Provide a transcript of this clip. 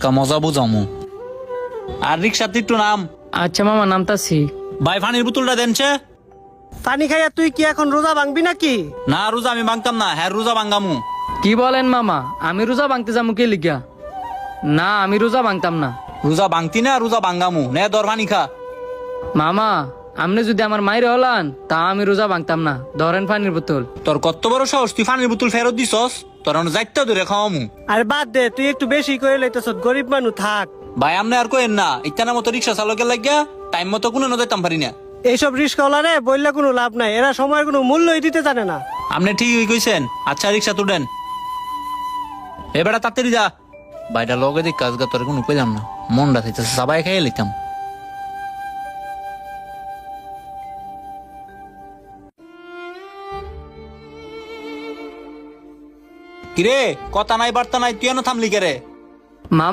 আজকা মজা বুঝামু। আর রিক্সাতে একটু নাম। আচ্ছা মামা, নামতাছি। ভাই পানির বোতলটা দেনছে। পানি খাইয়া তুই কি এখন রোজা ভাঙবি নাকি? না রোজা আমি ভাঙতাম না, হ্যাঁ রোজা ভাঙ্গামু। কি বলেন মামা? আমি রোজা ভাঙতে যাবো কে লিগা? না, আমি রোজা ভাঙতাম না। রোজা ভাঙতি না, রোজা ভাঙ্গামু। নে দর পানি খা। মামা, আপনি যদি আমার মাইরে হলান তা আমি রোজা ভাঙতাম না। ধরেন পানির বোতল। তোর কত বড় সাহস, তুই পানির বোতল ফেরত দিছস? তোর যাইতে ধরে খাওয়ামু। আরে বাদ দে, তুই একটু বেশি করে লইতেছ, গরিব মানুষ থাক। ভাই আমনে আর কইেন না, ইত্যানা মতো রিক্সা চালকের লাগিয়া টাইম মতো কোনো যাইতাম পারি না। এইসব রিস্কওয়ালারে বললে কোনো লাভ নাই, এরা সময়ের কোনো মূল্যই দিতে জানে না। আপনি ঠিকই কইছেন। আচ্ছা রিক্সা তুলেন। এবারে তাড়াতাড়ি যা। ভাইটা লগে দিক কাজ গা, তোর কোনো কইলাম না, মনটা চাইতেছে সবাই খাইয়ে লিতাম। কিরে কথা নাই বার্তা নাই, তুই এনে থামলি কে রে? মামা